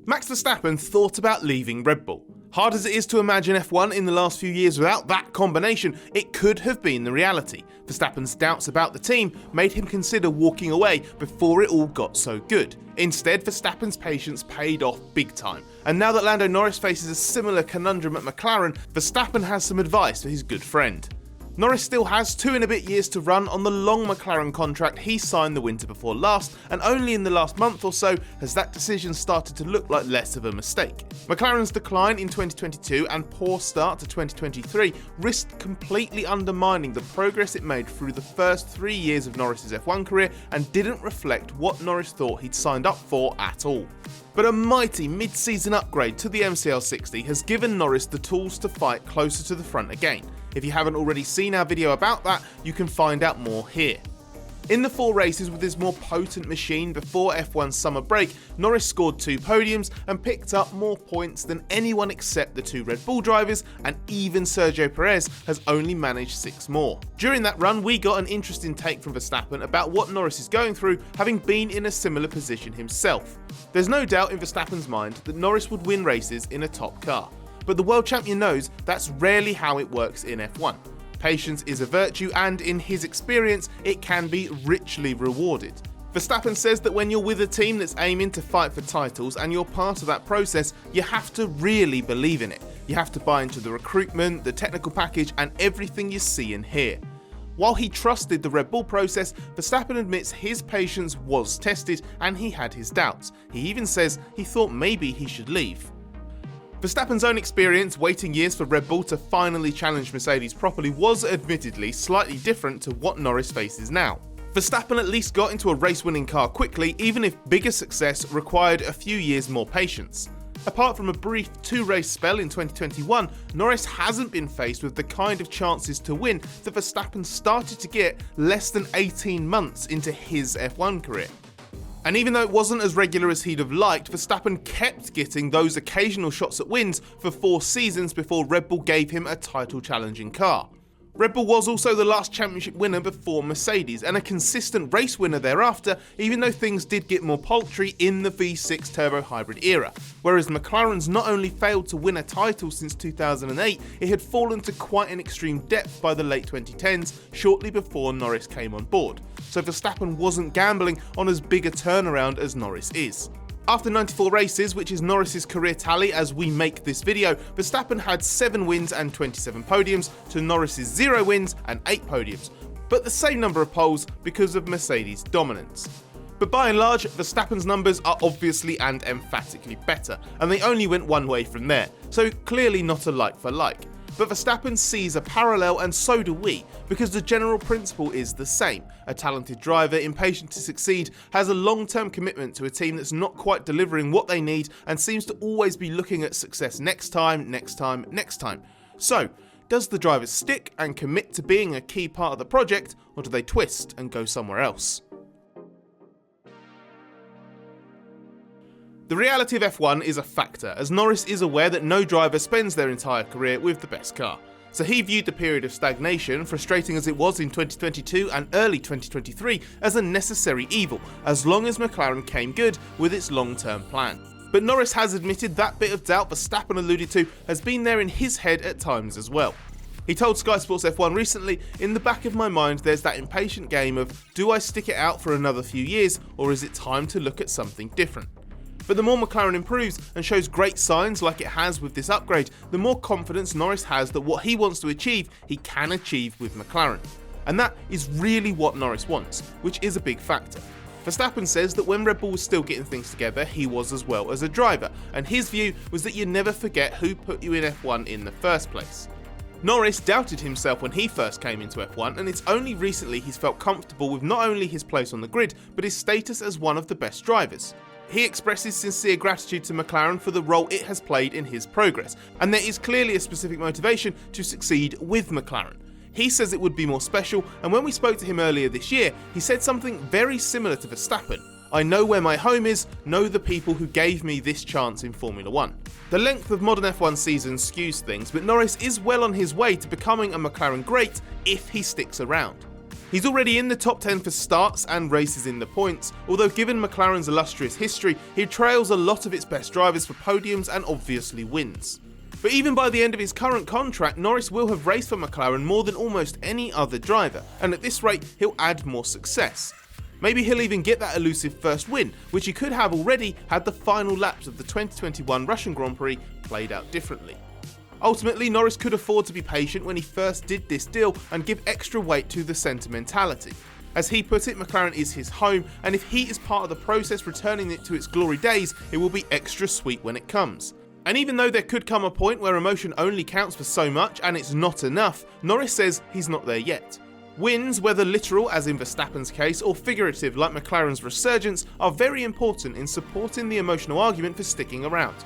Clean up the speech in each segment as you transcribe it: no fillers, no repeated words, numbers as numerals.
Max Verstappen thought about leaving Red Bull. Hard as it is to imagine F1 in the last few years without that combination, it could have been the reality. Verstappen's doubts about the team made him consider walking away before it all got so good. Instead, Verstappen's patience paid off big time. And now that Lando Norris faces a similar conundrum at McLaren, Verstappen has some advice for his good friend. Norris still has 2 and a bit years to run on the long McLaren contract he signed the winter before last, and only in the last month or so has that decision started to look like less of a mistake. McLaren's decline in 2022 and poor start to 2023 risked completely undermining the progress it made through the first 3 years of Norris's F1 career and didn't reflect what Norris thought he'd signed up for at all. But a mighty mid-season upgrade to the MCL60 has given Norris the tools to fight closer to the front again. If you haven't already seen our video about that, you can find out more here. In the 4 races with his more potent machine before F1's summer break, Norris scored 2 podiums and picked up more points than anyone except the 2 Red Bull drivers, and even Sergio Perez has only managed 6 more. During that run, we got an interesting take from Verstappen about what Norris is going through, having been in a similar position himself. There's no doubt in Verstappen's mind that Norris would win races in a top car, but the world champion knows that's rarely how it works in F1. Patience is a virtue, and in his experience, it can be richly rewarded. Verstappen says that when you're with a team that's aiming to fight for titles and you're part of that process, you have to really believe in it. You have to buy into the recruitment, the technical package, and everything you see and hear. While he trusted the Red Bull process, Verstappen admits his patience was tested and he had his doubts. He even says he thought maybe he should leave. Verstappen's own experience waiting years for Red Bull to finally challenge Mercedes properly was admittedly slightly different to what Norris faces now. Verstappen at least got into a race-winning car quickly, even if bigger success required a few years more patience. Apart from a brief 2-race spell in 2021, Norris hasn't been faced with the kind of chances to win that Verstappen started to get less than 18 months into his F1 career. And even though it wasn't as regular as he'd have liked, Verstappen kept getting those occasional shots at wins for 4 seasons before Red Bull gave him a title-challenging car. Red Bull was also the last championship winner before Mercedes, and a consistent race winner thereafter, even though things did get more paltry in the V6 turbo hybrid era. Whereas McLaren's not only failed to win a title since 2008, it had fallen to quite an extreme depth by the late 2010s, shortly before Norris came on board. So Verstappen wasn't gambling on as big a turnaround as Norris is. After 94 races, which is Norris's career tally as we make this video, Verstappen had 7 wins and 27 podiums to Norris's 0 wins and 8 podiums, but the same number of poles because of Mercedes' dominance. But by and large, Verstappen's numbers are obviously and emphatically better, and they only went one way from there, so clearly not a like for like. But Verstappen sees a parallel, and so do we, because the general principle is the same. A talented driver, impatient to succeed, has a long-term commitment to a team that's not quite delivering what they need and seems to always be looking at success next time, next time, next time. So, does the driver stick and commit to being a key part of the project, or do they twist and go somewhere else? The reality of F1 is a factor, as Norris is aware that no driver spends their entire career with the best car. So he viewed the period of stagnation, frustrating as it was in 2022 and early 2023, as a necessary evil, as long as McLaren came good with its long-term plan. But Norris has admitted that bit of doubt Verstappen alluded to has been there in his head at times as well. He told Sky Sports F1 recently, "In the back of my mind there's that impatient game of, do I stick it out for another few years, or is it time to look at something different?" But the more McLaren improves and shows great signs like it has with this upgrade, the more confidence Norris has that what he wants to achieve, he can achieve with McLaren. And that is really what Norris wants, which is a big factor. Verstappen says that when Red Bull was still getting things together, he was as well as a driver, and his view was that you never forget who put you in F1 in the first place. Norris doubted himself when he first came into F1, and it's only recently he's felt comfortable with not only his place on the grid, but his status as one of the best drivers. He expresses sincere gratitude to McLaren for the role it has played in his progress, and there is clearly a specific motivation to succeed with McLaren. He says it would be more special, and when we spoke to him earlier this year, he said something very similar to Verstappen. "I know where my home is, know the people who gave me this chance in Formula 1. The length of modern F1 seasons skews things, but Norris is well on his way to becoming a McLaren great if he sticks around. He's already in the top 10 for starts and races in the points, although given McLaren's illustrious history, he trails a lot of its best drivers for podiums and obviously wins. But even by the end of his current contract, Norris will have raced for McLaren more than almost any other driver, and at this rate, he'll add more success. Maybe he'll even get that elusive first win, which he could have already had the final laps of the 2021 Russian Grand Prix played out differently. Ultimately, Norris could afford to be patient when he first did this deal and give extra weight to the sentimentality. As he put it, McLaren is his home, and if he is part of the process returning it to its glory days, it will be extra sweet when it comes. And even though there could come a point where emotion only counts for so much and it's not enough, Norris says he's not there yet. Wins, whether literal as in Verstappen's case or figurative like McLaren's resurgence, are very important in supporting the emotional argument for sticking around.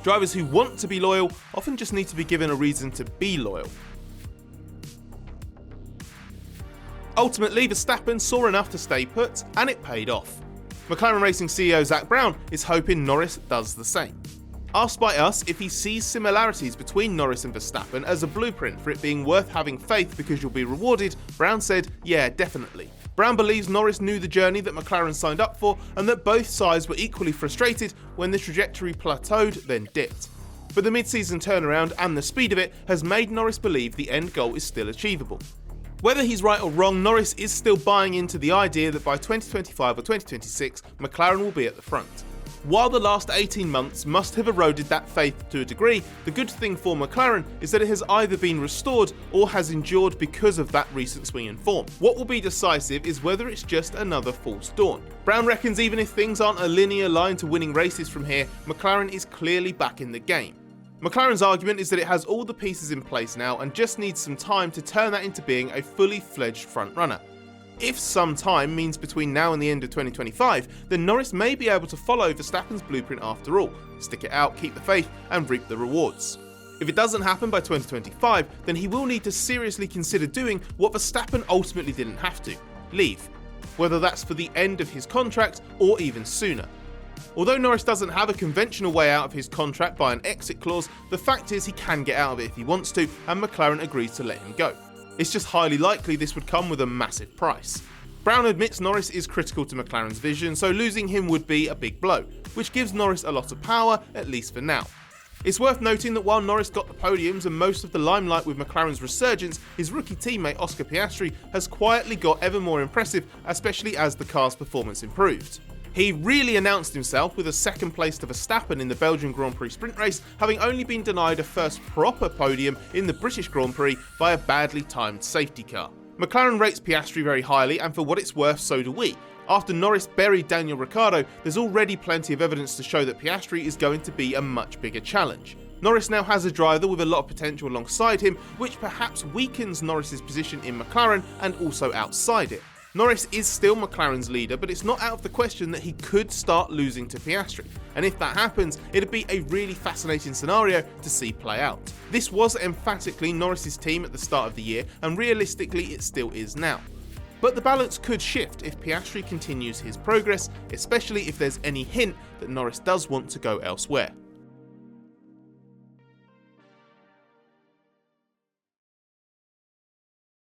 Drivers who want to be loyal often just need to be given a reason to be loyal. Ultimately, Verstappen saw enough to stay put, and it paid off. McLaren Racing CEO Zak Brown is hoping Norris does the same. Asked by us if he sees similarities between Norris and Verstappen as a blueprint for it being worth having faith because you'll be rewarded, Brown said, yeah, definitely. Brown believes Norris knew the journey that McLaren signed up for and that both sides were equally frustrated when the trajectory plateaued, then dipped. But the mid-season turnaround and the speed of it has made Norris believe the end goal is still achievable. Whether he's right or wrong, Norris is still buying into the idea that by 2025 or 2026, McLaren will be at the front. While the last 18 months must have eroded that faith to a degree, the good thing for McLaren is that it has either been restored or has endured because of that recent swing in form. What will be decisive is whether it's just another false dawn. Brown reckons even if things aren't a linear line to winning races from here, McLaren is clearly back in the game. McLaren's argument is that it has all the pieces in place now and just needs some time to turn that into being a fully fledged frontrunner. If some time means between now and the end of 2025, then Norris may be able to follow Verstappen's blueprint after all, stick it out, keep the faith, and reap the rewards. If it doesn't happen by 2025, then he will need to seriously consider doing what Verstappen ultimately didn't have to, leave, whether that's for the end of his contract or even sooner. Although Norris doesn't have a conventional way out of his contract by an exit clause, the fact is he can get out of it if he wants to, and McLaren agrees to let him go. It's just highly likely this would come with a massive price. Brown admits Norris is critical to McLaren's vision, so losing him would be a big blow, which gives Norris a lot of power, at least for now. It's worth noting that while Norris got the podiums and most of the limelight with McLaren's resurgence, his rookie teammate Oscar Piastri has quietly got ever more impressive, especially as the car's performance improved. He really announced himself with a second place to Verstappen in the Belgian Grand Prix sprint race, having only been denied a first proper podium in the British Grand Prix by a badly timed safety car. McLaren rates Piastri very highly, and for what it's worth, so do we. After Norris buried Daniel Ricciardo, there's already plenty of evidence to show that Piastri is going to be a much bigger challenge. Norris now has a driver with a lot of potential alongside him, which perhaps weakens Norris's position in McLaren and also outside it. Norris is still McLaren's leader, but it's not out of the question that he could start losing to Piastri, and if that happens, it'd be a really fascinating scenario to see play out. This was emphatically Norris's team at the start of the year, and realistically it still is now. But the balance could shift if Piastri continues his progress, especially if there's any hint that Norris does want to go elsewhere.